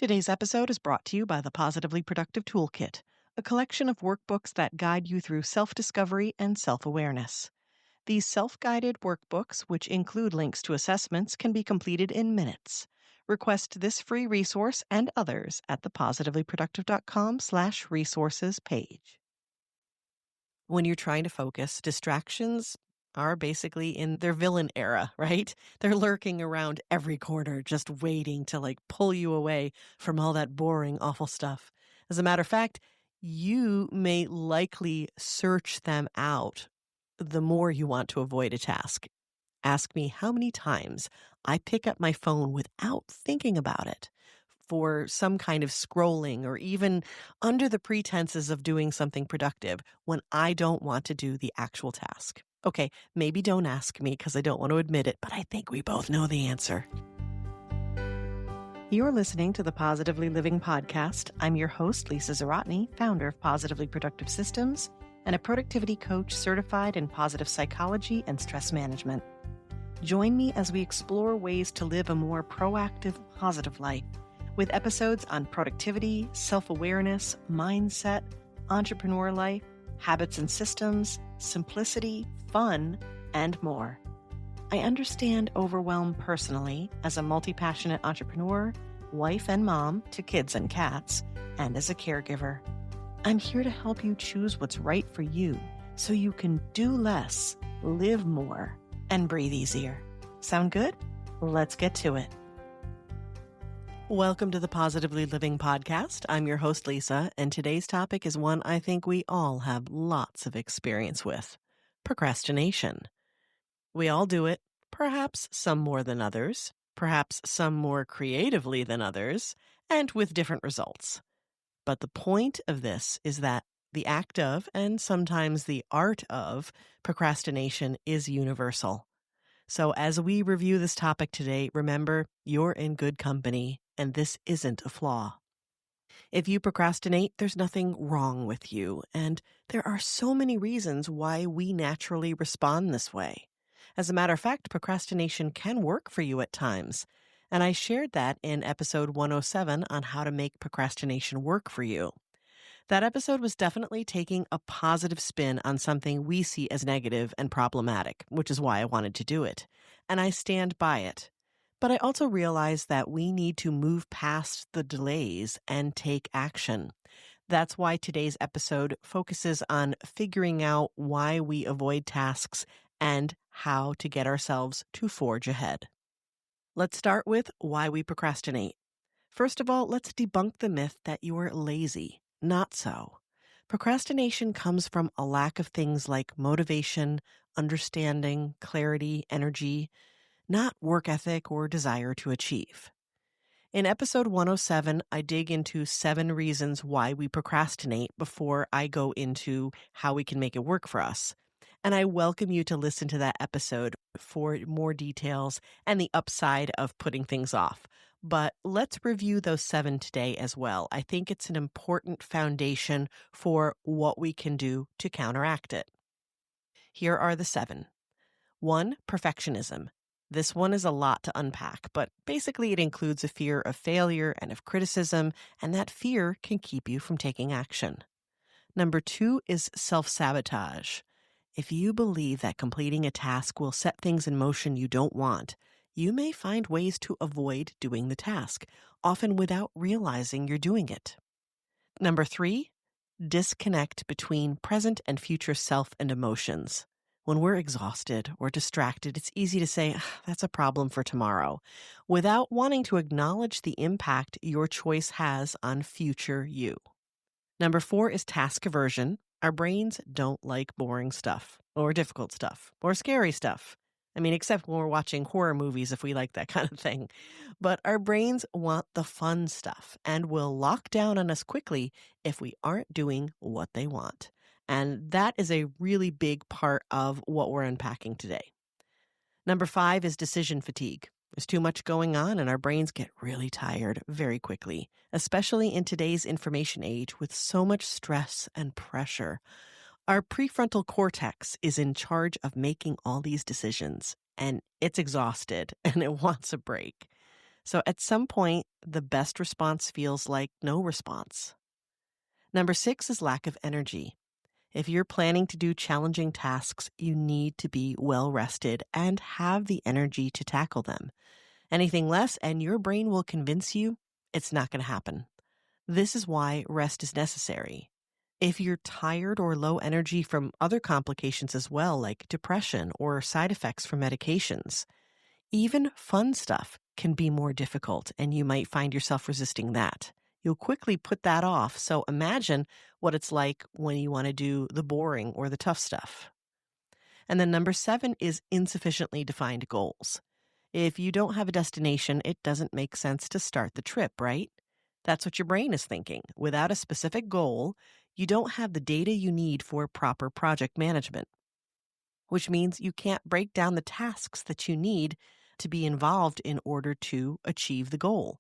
Today's episode is brought to you by the Positively Productive Toolkit, a collection of workbooks that guide you through self discovery and self awareness. These self guided workbooks, which include links to assessments, can be completed in minutes. Request this free resource and others at the positivelyproductive.com/resources page. When you're trying to focus, distractions are basically in their villain era, right? They're lurking around every corner, just waiting to pull you away from all that boring, awful stuff. As a matter of fact, you may likely search them out the more you want to avoid a task. Ask me how many times I pick up my phone without thinking about it for some kind of scrolling or even under the pretenses of doing something productive when I don't want to do the actual task. Okay, maybe don't ask me because I don't want to admit it, but I think we both know the answer. You're listening to the Positively Living Podcast. I'm your host, Lisa Zaratny, founder of Positively Productive Systems and a productivity coach certified in positive psychology and stress management. Join me as we explore ways to live a more proactive, positive life with episodes on productivity, self-awareness, mindset, entrepreneur life, habits and systems, simplicity, fun, and more. I understand overwhelm personally as a multi-passionate entrepreneur, wife and mom to kids and cats, and as a caregiver. I'm here to help you choose what's right for you so you can do less, live more, and breathe easier. Sound good? Let's get to it. Welcome to the Positively Living Podcast. I'm your host, Lisa, and today's topic is one I think we all have lots of experience with: procrastination. We all do it, perhaps some more than others, perhaps some more creatively than others, and with different results. But the point of this is that the act of, and sometimes the art of, procrastination is universal. So as we review this topic today, remember, you're in good company, and this isn't a flaw. If you procrastinate, there's nothing wrong with you, and there are so many reasons why we naturally respond this way. As a matter of fact, procrastination can work for you at times, and I shared that in episode 107 on how to make procrastination work for you. That episode was definitely taking a positive spin on something we see as negative and problematic, which is why I wanted to do it. And I stand by it. But I also realize that we need to move past the delays and take action. That's why today's episode focuses on figuring out why we avoid tasks and how to get ourselves to forge ahead. Let's start with why we procrastinate. First of all, let's debunk the myth that you are lazy. Not so. Procrastination comes from a lack of things like motivation, understanding, clarity, energy, not work ethic or desire to achieve. In episode 107, I dig into 7 reasons why we procrastinate before I go into how we can make it work for us. And I welcome you to listen to that episode for more details and the upside of putting things off. But let's review those 7 today as well. I think it's an important foundation for what we can do to counteract it. Here are the 7. 1, perfectionism. This one is a lot to unpack, but basically it includes a fear of failure and of criticism, and that fear can keep you from taking action. Number 2 is self-sabotage. If you believe that completing a task will set things in motion you don't want, you may find ways to avoid doing the task, often without realizing you're doing it. Number 3, disconnect between present and future self and emotions. When we're exhausted or distracted, it's easy to say, that's a problem for tomorrow, without wanting to acknowledge the impact your choice has on future you. Number 4 is task aversion. Our brains don't like boring stuff, or difficult stuff, or scary stuff. I mean, except when we're watching horror movies if we like that kind of thing. But our brains want the fun stuff and will lock down on us quickly if we aren't doing what they want. And that is a really big part of what we're unpacking today. Number 5 is decision fatigue. There's too much going on and our brains get really tired very quickly, especially in today's information age with so much stress and pressure. Our prefrontal cortex is in charge of making all these decisions, and it's exhausted and it wants a break. So at some point, the best response feels like no response. Number 6 is lack of energy. If you're planning to do challenging tasks, you need to be well rested and have the energy to tackle them. Anything less, and your brain will convince you it's not going to happen. This is why rest is necessary. If you're tired or low energy from other complications as well, like depression or side effects from medications, even fun stuff can be more difficult, and you might find yourself resisting that. You'll quickly put that off, so imagine what it's like when you want to do the boring or the tough stuff. And then number 7 is insufficiently defined goals. If you don't have a destination, it doesn't make sense to start the trip, right? That's what your brain is thinking. Without a specific goal, you don't have the data you need for proper project management, which means you can't break down the tasks that you need to be involved in order to achieve the goal.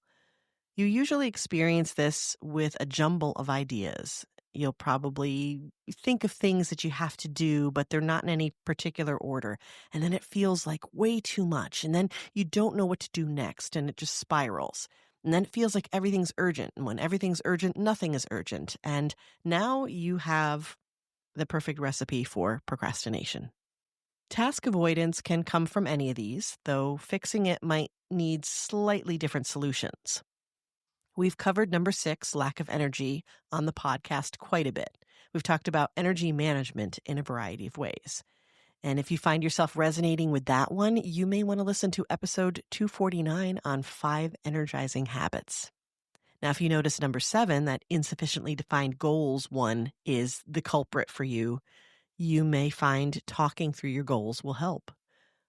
You usually experience this with a jumble of ideas. You'll probably think of things that you have to do, but they're not in any particular order. And then it feels like way too much. And then you don't know what to do next, and it just spirals. And then it feels like everything's urgent. And when everything's urgent, nothing is urgent. And now you have the perfect recipe for procrastination. Task avoidance can come from any of these, though fixing it might need slightly different solutions. We've covered number 6, lack of energy, on the podcast quite a bit. We've talked about energy management in a variety of ways. And if you find yourself resonating with that one, you may want to listen to episode 249 on 5 energizing habits. Now, if you notice number 7, that insufficiently defined goals one is the culprit for you, you may find talking through your goals will help.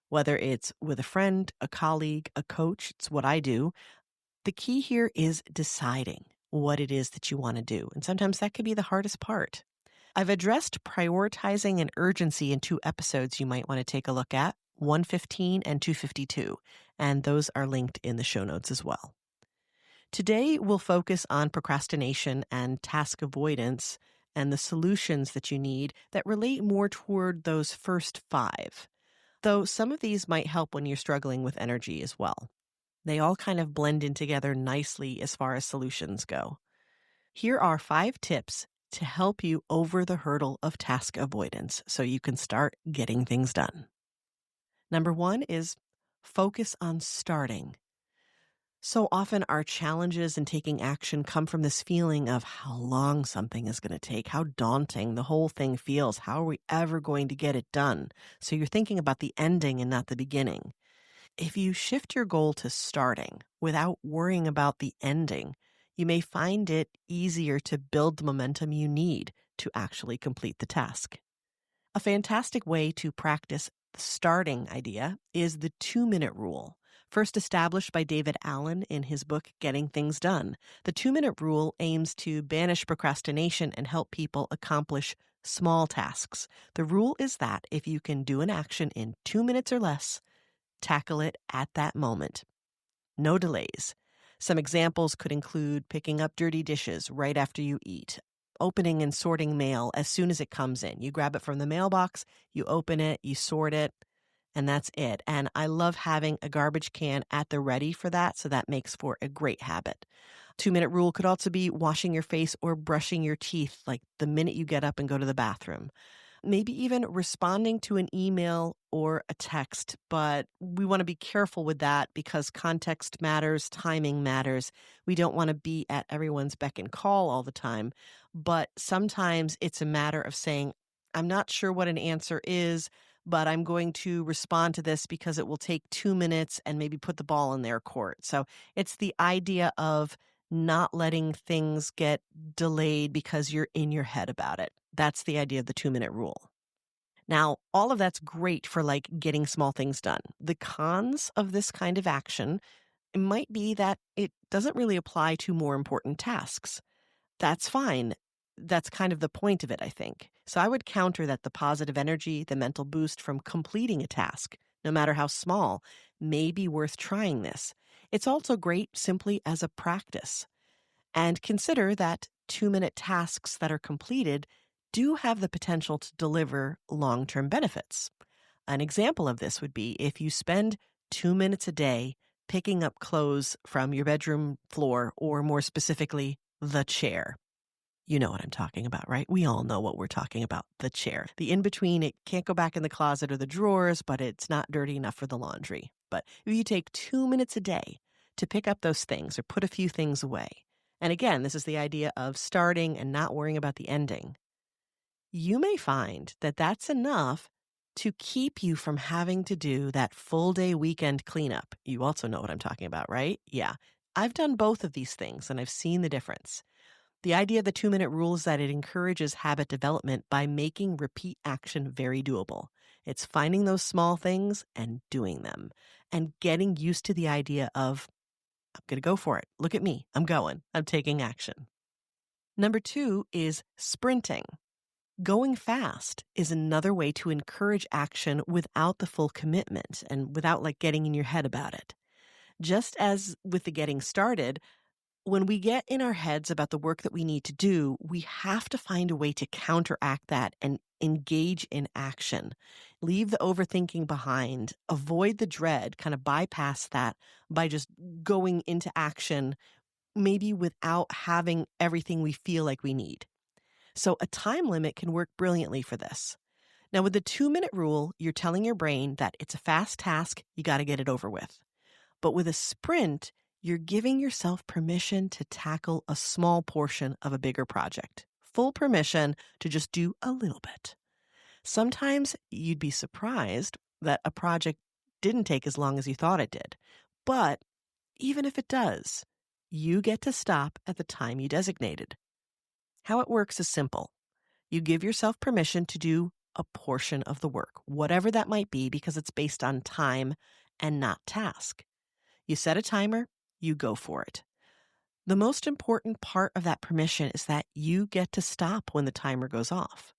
Whether it's with a friend, a colleague, a coach, it's what I do. The key here is deciding what it is that you want to do. And sometimes that can be the hardest part. I've addressed prioritizing and urgency in 2 episodes you might want to take a look at, 115 and 252, and those are linked in the show notes as well. Today, we'll focus on procrastination and task avoidance and the solutions that you need that relate more toward those first 5, though some of these might help when you're struggling with energy as well. They all kind of blend in together nicely as far as solutions go. Here are 5 tips to help you over the hurdle of task avoidance so you can start getting things done. Number 1 is focus on starting. So often our challenges in taking action come from this feeling of how long something is going to take, how daunting the whole thing feels, how are we ever going to get it done? So you're thinking about the ending and not the beginning. If you shift your goal to starting without worrying about the ending, you may find it easier to build the momentum you need to actually complete the task. A fantastic way to practice the starting idea is the 2-minute rule, first established by David Allen in his book, Getting Things Done. The 2-minute rule aims to banish procrastination and help people accomplish small tasks. The rule is that if you can do an action in 2 minutes or less, tackle it at that moment. No delays. Some examples could include picking up dirty dishes right after you eat, opening and sorting mail as soon as it comes in. You grab it from the mailbox, you open it, you sort it, and that's it. And I love having a garbage can at the ready for that, so that makes for a great habit. 2-minute rule could also be washing your face or brushing your teeth like the minute you get up and go to the bathroom. Maybe even responding to an email or a text, but we want to be careful with that because context matters, timing matters. We don't want to be at everyone's beck and call all the time, but sometimes it's a matter of saying, I'm not sure what an answer is, but I'm going to respond to this because it will take 2 minutes and maybe put the ball in their court. So it's the idea of not letting things get delayed because you're in your head about it. That's the idea of the 2-minute rule. Now, all of that's great for like getting small things done. The cons of this kind of action might be that it doesn't really apply to more important tasks. That's fine. That's kind of the point of it, I think. So I would counter that the positive energy, the mental boost from completing a task, no matter how small, may be worth trying this. It's also great simply as a practice. And consider that 2-minute tasks that are completed do have the potential to deliver long-term benefits. An example of this would be if you spend 2 minutes a day picking up clothes from your bedroom floor, or more specifically, the chair. You know what I'm talking about, right? We all know what we're talking about, the chair. The in-between, it can't go back in the closet or the drawers, but it's not dirty enough for the laundry. But if you take 2 minutes a day to pick up those things or put a few things away, and again, this is the idea of starting and not worrying about the ending, you may find that that's enough to keep you from having to do that full day weekend cleanup. You also know what I'm talking about, right? Yeah. I've done both of these things and I've seen the difference. The idea of the 2-minute rule is that it encourages habit development by making repeat action very doable. It's finding those small things and doing them and getting used to the idea of, I'm going to go for it. Look at me. I'm going. I'm taking action. Number 2 is sprinting. Going fast is another way to encourage action without the full commitment and without getting in your head about it. Just as with the getting started, when we get in our heads about the work that we need to do, we have to find a way to counteract that and engage in action. Leave the overthinking behind, avoid the dread, kind of bypass that by just going into action, maybe without having everything we feel like we need. So a time limit can work brilliantly for this. Now, with the 2-minute rule, you're telling your brain that it's a fast task, you got to get it over with. But with a sprint, you're giving yourself permission to tackle a small portion of a bigger project. Full permission to just do a little bit. Sometimes you'd be surprised that a project didn't take as long as you thought it did. But even if it does, you get to stop at the time you designated. How it works is simple. You give yourself permission to do a portion of the work, whatever that might be, because it's based on time and not task. You set a timer, you go for it. The most important part of that permission is that you get to stop when the timer goes off.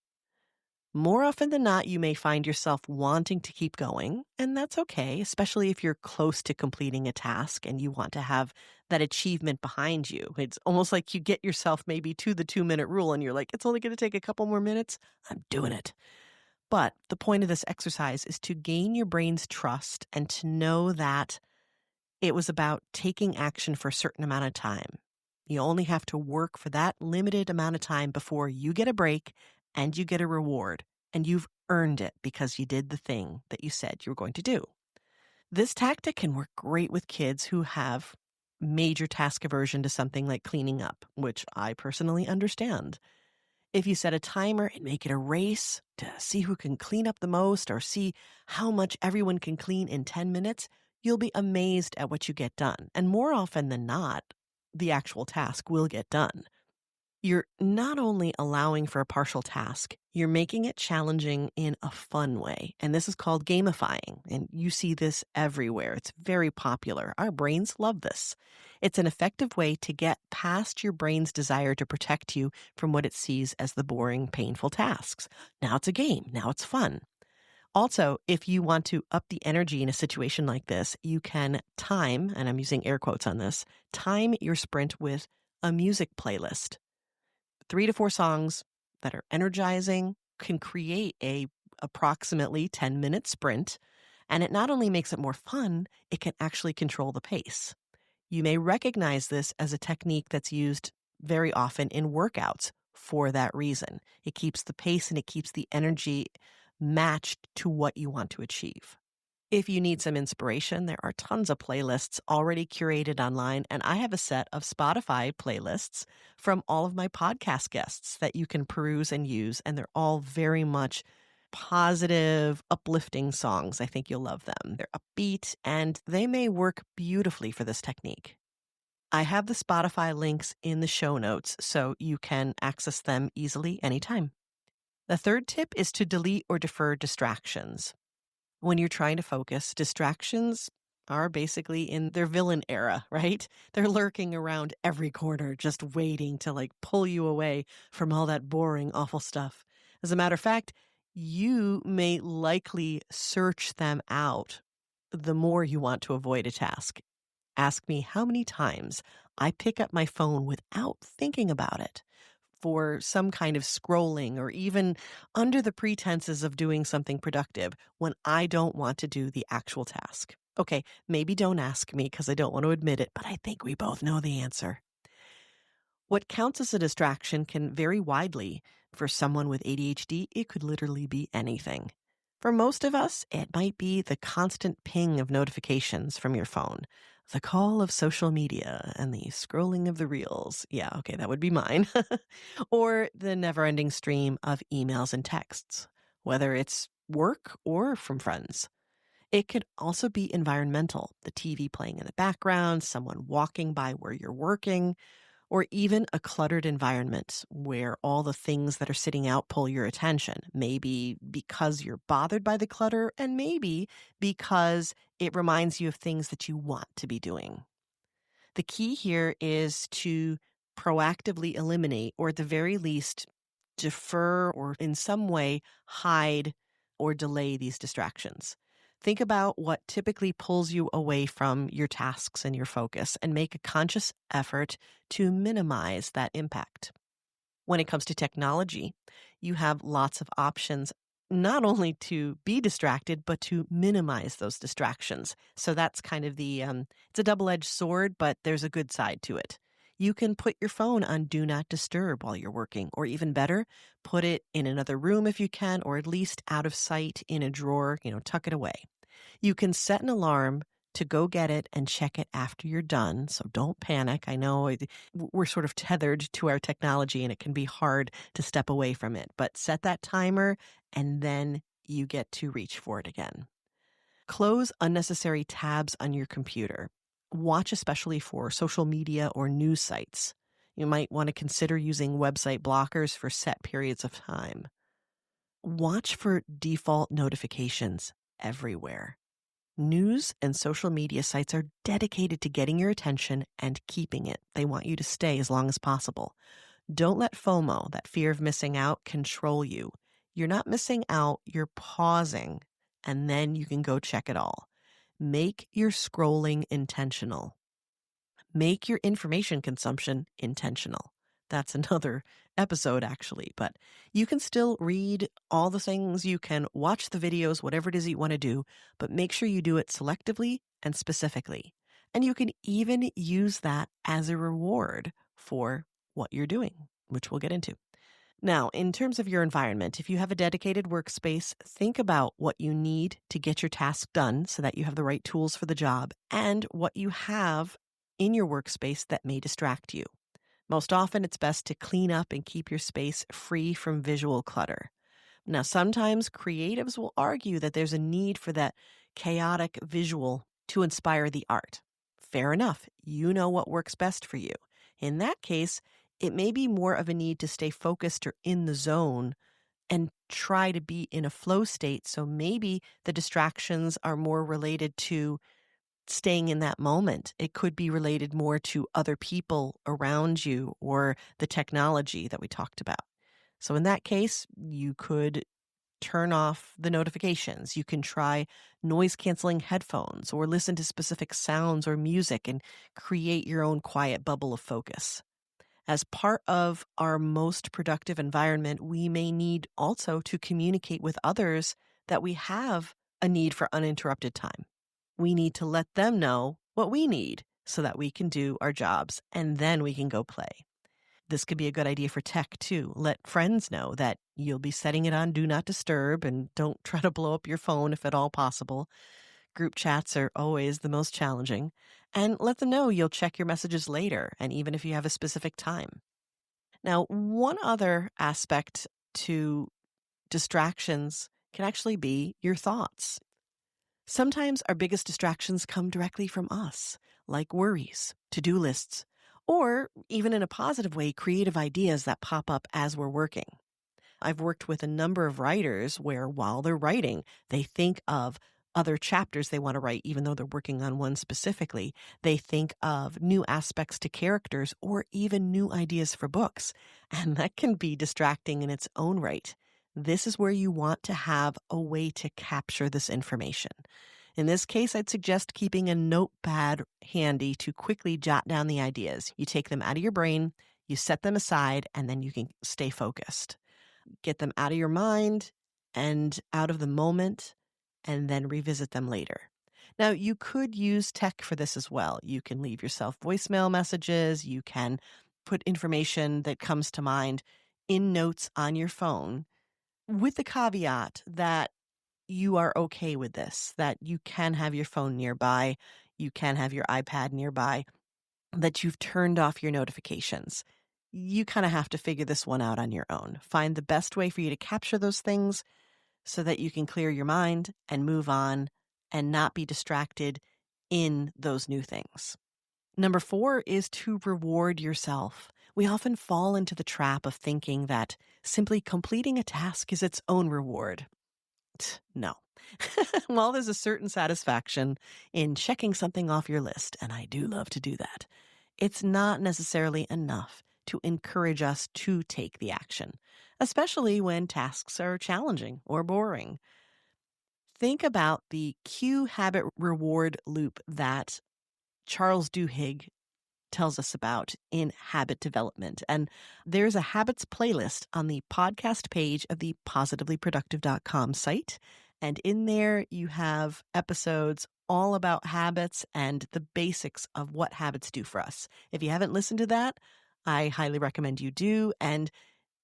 More often than not, you may find yourself wanting to keep going, and that's okay, especially if you're close to completing a task and you want to have that achievement behind you. It's almost like you get yourself maybe to the 2-minute rule and you're like, it's only going to take a couple more minutes. I'm doing it. But the point of this exercise is to gain your brain's trust and to know that it was about taking action for a certain amount of time. You only have to work for that limited amount of time before you get a break and you get a reward, and you've earned it because you did the thing that you said you were going to do. This tactic can work great with kids who have major task aversion to something like cleaning up, which I personally understand. If you set a timer and make it a race to see who can clean up the most or see how much everyone can clean in 10 minutes, you'll be amazed at what you get done. And more often than not, the actual task will get done. You're not only allowing for a partial task, you're making it challenging in a fun way. And this is called gamifying. And you see this everywhere. It's very popular. Our brains love this. It's an effective way to get past your brain's desire to protect you from what it sees as the boring, painful tasks. Now it's a game. Now it's fun. Also, if you want to up the energy in a situation like this, you can time, and I'm using air quotes on this, time your sprint with a music playlist. 3 to 4 songs that are energizing can create a approximately 10-minute sprint, and it not only makes it more fun, it can actually control the pace. You may recognize this as a technique that's used very often in workouts for that reason. It keeps the pace and it keeps the energy matched to what you want to achieve. If you need some inspiration, there are tons of playlists already curated online, and I have a set of Spotify playlists from all of my podcast guests that you can peruse and use, and they're all very much positive, uplifting songs. I think you'll love them. They're upbeat, and they may work beautifully for this technique. I have the Spotify links in the show notes, so you can access them easily anytime. The third tip is to delete or defer distractions. When you're trying to focus, distractions are basically in their villain era, right? They're lurking around every corner, just waiting to pull you away from all that boring, awful stuff. As a matter of fact, you may likely search them out the more you want to avoid a task. Ask me how many times I pick up my phone without thinking about it for some kind of scrolling or even under the pretenses of doing something productive when I don't want to do the actual task. Okay, maybe don't ask me because I don't want to admit it, but I think we both know the answer. What counts as a distraction can vary widely. For someone with ADHD, it could literally be anything. For most of us, it might be the constant ping of notifications from your phone, the call of social media, and the scrolling of the reels. Yeah, okay, that would be mine. Or the never ending stream of emails and texts, whether it's work or from friends. It could also be environmental, the TV playing in the background, someone walking by where you're working, or even a cluttered environment where all the things that are sitting out pull your attention. Maybe because you're bothered by the clutter, and maybe because it reminds you of things that you want to be doing. The key here is to proactively eliminate, or at the very least, defer or in some way hide or delay these distractions. Think about what typically pulls you away from your tasks and your focus, and make a conscious effort to minimize that impact. When it comes to technology, you have lots of options, not only to be distracted, but to minimize those distractions. So that's kind of it's a double-edged sword, but there's a good side to it. You can put your phone on Do Not Disturb while you're working, or even better, put it in another room if you can, or at least out of sight in a drawer, tuck it away. You can set an alarm to go get it and check it after you're done. So don't panic. I know we're sort of tethered to our technology and it can be hard to step away from it, but set that timer and then you get to reach for it again. Close unnecessary tabs on your computer. Watch especially for social media or news sites. You might want to consider using website blockers for set periods of time. Watch for default notifications everywhere. News and social media sites are dedicated to getting your attention and keeping it. They want you to stay as long as possible. Don't let FOMO, that fear of missing out, control you. You're not missing out, you're pausing, and then you can go check it all. Make your scrolling intentional. Make your information consumption intentional. That's another episode, actually, but you can still read all the things, you can watch the videos, whatever it is you want to do, but make sure you do it selectively and specifically. And you can even use that as a reward for what you're doing, which we'll get into. Now, in terms of your environment, if you have a dedicated workspace, think about what you need to get your task done so that you have the right tools for the job, and what you have in your workspace that may distract you. Most often, it's best to clean up and keep your space free from visual clutter. Now, sometimes creatives will argue that there's a need for that chaotic visual to inspire the art. Fair enough. You know what works best for you. In that case, it may be more of a need to stay focused or in the zone and try to be in a flow state. So maybe the distractions are more related to staying in that moment. It could be related more to other people around you or the technology that we talked about. So in that case, you could turn off the notifications. You can try noise canceling headphones or listen to specific sounds or music and create your own quiet bubble of focus. As part of our most productive environment, we may need also to communicate with others that we have a need for uninterrupted time. We need to let them know what we need so that we can do our jobs, and then we can go play. This could be a good idea for tech too. Let friends know that you'll be setting it on Do Not Disturb, and don't try to blow up your phone if at all possible. Group chats are always the most challenging. And let them know you'll check your messages later, and even if you have a specific time. Now, one other aspect to distractions can actually be your thoughts. Sometimes our biggest distractions come directly from us, like worries, to-do lists, or even in a positive way, creative ideas that pop up as we're working. I've worked with a number of writers where while they're writing, they think of other chapters they want to write, even though they're working on one specifically. They think of new aspects to characters or even new ideas for books. And that can be distracting in its own right. This is where you want to have a way to capture this information. In this case, I'd suggest keeping a notepad handy to quickly jot down the ideas. You take them out of your brain, you set them aside, and then you can stay focused. Get them out of your mind and out of the moment, and then revisit them later. Now, you could use tech for this as well. You can leave yourself voicemail messages. You can put information that comes to mind in notes on your phone with the caveat that you are okay with this, that you can have your phone nearby, you can have your iPad nearby, that you've turned off your notifications. You kind of have to figure this one out on your own. Find the best way for you to capture those things so that you can clear your mind and move on and not be distracted in those new things. Number 4 is to reward yourself. We often fall into the trap of thinking that simply completing a task is its own reward. No. While there's a certain satisfaction in checking something off your list, and I do love to do that, it's not necessarily enough to encourage us to take the action, especially when tasks are challenging or boring. Think about the cue habit reward loop that Charles Duhigg tells us about in habit development. And there's a habits playlist on the podcast page of the positivelyproductive.com site. And in there, you have episodes all about habits and the basics of what habits do for us. If you haven't listened to that, I highly recommend you do. And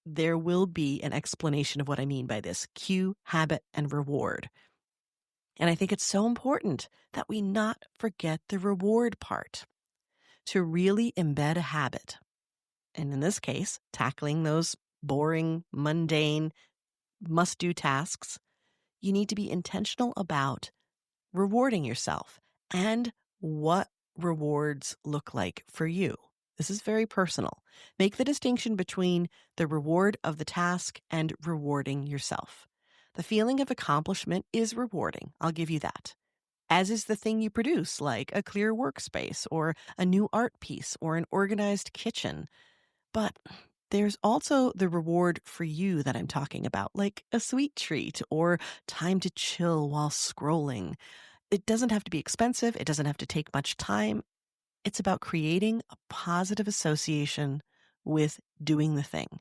there will be an explanation of what I mean by this cue, habit, and reward. And I think it's so important that we not forget the reward part. To really embed a habit, and in this case, tackling those boring, mundane, must-do tasks, you need to be intentional about rewarding yourself and what rewards look like for you. This is very personal. Make the distinction between the reward of the task and rewarding yourself. The feeling of accomplishment is rewarding. I'll give you that. As is the thing you produce, like a clear workspace or a new art piece or an organized kitchen. But there's also the reward for you that I'm talking about, like a sweet treat or time to chill while scrolling. It doesn't have to be expensive. It doesn't have to take much time. It's about creating a positive association with doing the thing.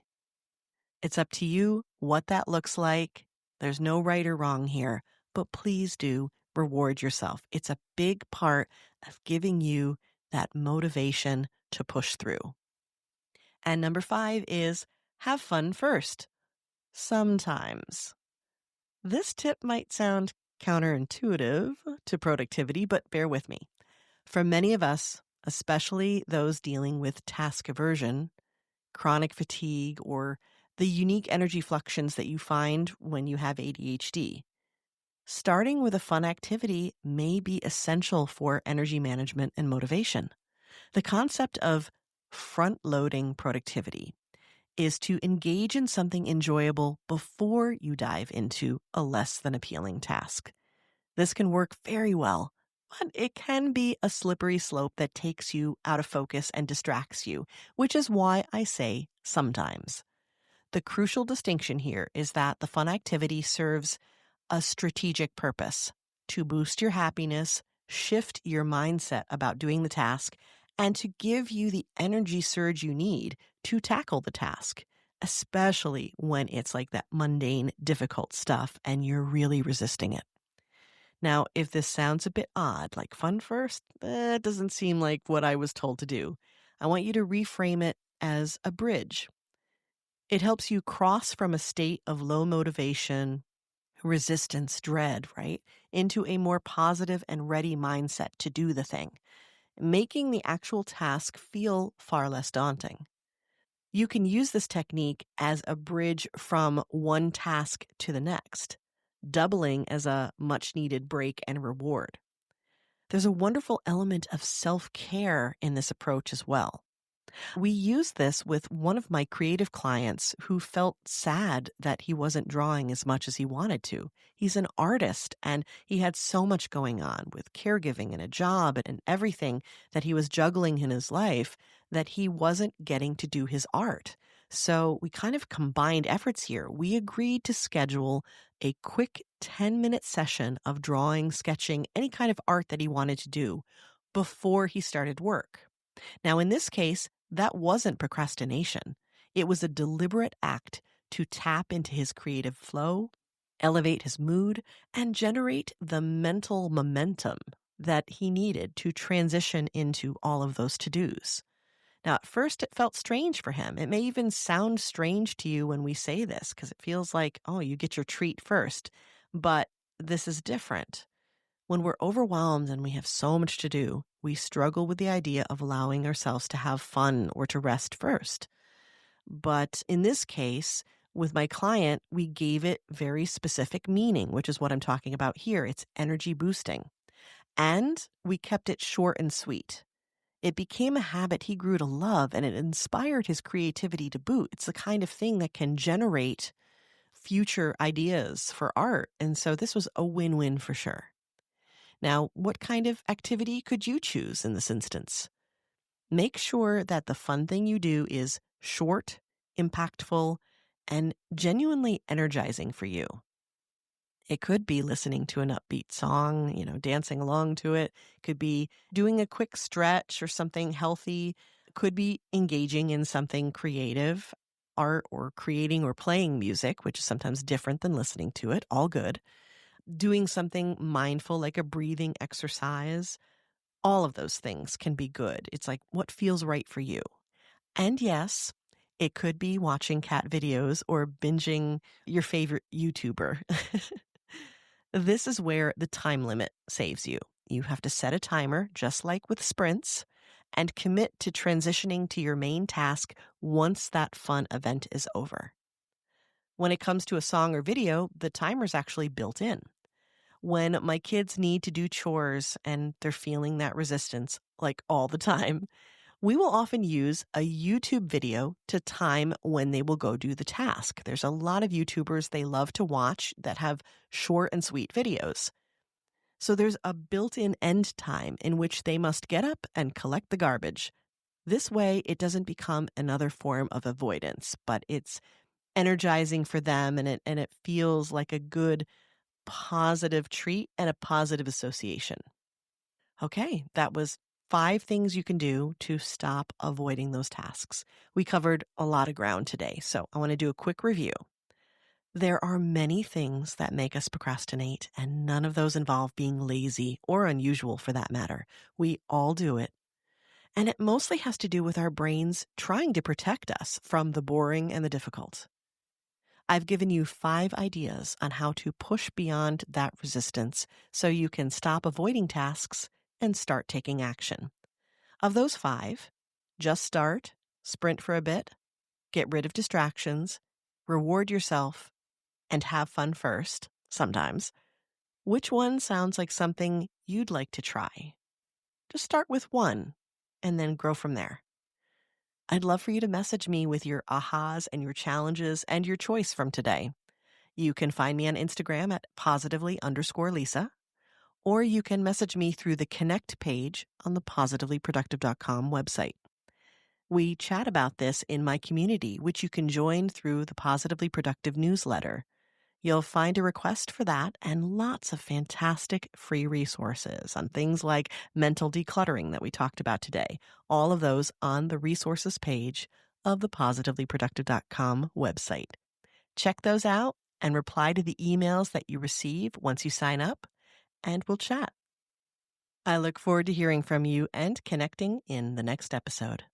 It's up to you what that looks like. There's no right or wrong here, but please do reward yourself. It's a big part of giving you that motivation to push through. And number 5 is have fun first. Sometimes. This tip might sound counterintuitive to productivity, but bear with me. For many of us, especially those dealing with task aversion, chronic fatigue, or the unique energy fluctuations that you find when you have ADHD, starting with a fun activity may be essential for energy management and motivation. The concept of front-loading productivity is to engage in something enjoyable before you dive into a less than appealing task. This can work very well, but it can be a slippery slope that takes you out of focus and distracts you, which is why I say sometimes. The crucial distinction here is that the fun activity serves a strategic purpose to boost your happiness, shift your mindset about doing the task, and to give you the energy surge you need to tackle the task, especially when it's like that mundane, difficult stuff and you're really resisting it. Now, if this sounds a bit odd, like fun first, that doesn't seem like what I was told to do. I want you to reframe it as a bridge. It helps you cross from a state of low motivation, resistance, dread, right, into a more positive and ready mindset to do the thing, making the actual task feel far less daunting. You can use this technique as a bridge from one task to the next, doubling as a much needed break and reward. There's a wonderful element of self-care in this approach as well. We used this with one of my creative clients who felt sad that he wasn't drawing as much as he wanted to. He's an artist and he had so much going on with caregiving and a job and everything that he was juggling in his life that he wasn't getting to do his art. So we kind of combined efforts here. We agreed to schedule a quick 10-minute session of drawing, sketching, any kind of art that he wanted to do before he started work. Now, in this case, that wasn't procrastination. It was a deliberate act to tap into his creative flow elevate his mood, and generate the mental momentum that he needed to transition into all of those to-dos. Now, at first, it felt strange for him. It may even sound strange to you when we say this because it feels like, oh, you get your treat first. But this is different. When we're overwhelmed and we have so much to do, we struggle with the idea of allowing ourselves to have fun or to rest first. But in this case, with my client, we gave it very specific meaning, which is what I'm talking about here. It's energy boosting. And we kept it short and sweet. It became a habit he grew to love, and it inspired his creativity to boot. It's the kind of thing that can generate future ideas for art. And so this was a win-win for sure. Now, what kind of activity could you choose in this instance? Make sure that the fun thing you do is short, impactful, and genuinely energizing for you. It could be listening to an upbeat song, dancing along to it. It could be doing a quick stretch or something healthy. It could be engaging in something creative, art, or creating or playing music, which is sometimes different than listening to it. All good. Doing something mindful like a breathing exercise. All of those things can be good. It's like what feels right for you. And yes, it could be watching cat videos or binging your favorite YouTuber. This is where the time limit saves you. You have to set a timer, just like with sprints, and commit to transitioning to your main task once that fun event is over. When it comes to a song or video, the timer's actually built in. When my kids need to do chores and they're feeling that resistance, like all the time, we will often use a YouTube video to time when they will go do the task. There's a lot of YouTubers they love to watch that have short and sweet videos. So there's a built-in end time in which they must get up and collect the garbage. This way, it doesn't become another form of avoidance, but it's energizing for them and it feels like a good positive treat and a positive association. Okay, that was 5 things you can do to stop avoiding those tasks. We covered a lot of ground today, so I want to do a quick review. There are many things that make us procrastinate, and none of those involve being lazy or unusual for that matter. We all do it. And it mostly has to do with our brains trying to protect us from the boring and the difficult. I've given you 5 ideas on how to push beyond that resistance so you can stop avoiding tasks and start taking action. Of those 5, just start, sprint for a bit, get rid of distractions, reward yourself, and have fun first, sometimes. Which one sounds like something you'd like to try? Just start with one and then grow from there. I'd love for you to message me with your ahas and your challenges and your choice from today. You can find me on Instagram at positively_Lisa, or you can message me through the Connect page on the positivelyproductive.com website. We chat about this in my community, which you can join through the Positively Productive newsletter. You'll find a request for that and lots of fantastic free resources on things like mental decluttering that we talked about today. All of those on the resources page of the positivelyproductive.com website. Check those out and reply to the emails that you receive once you sign up, and we'll chat. I look forward to hearing from you and connecting in the next episode.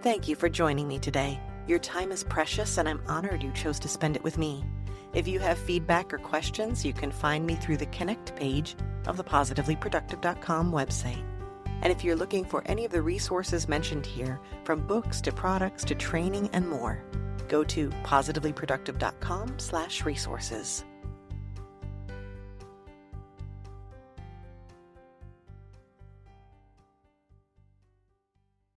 Thank you for joining me today. Your time is precious, and I'm honored you chose to spend it with me. If you have feedback or questions, you can find me through the Connect page of the positivelyproductive.com website. And if you're looking for any of the resources mentioned here, from books to products to training and more, go to positivelyproductive.com/resources.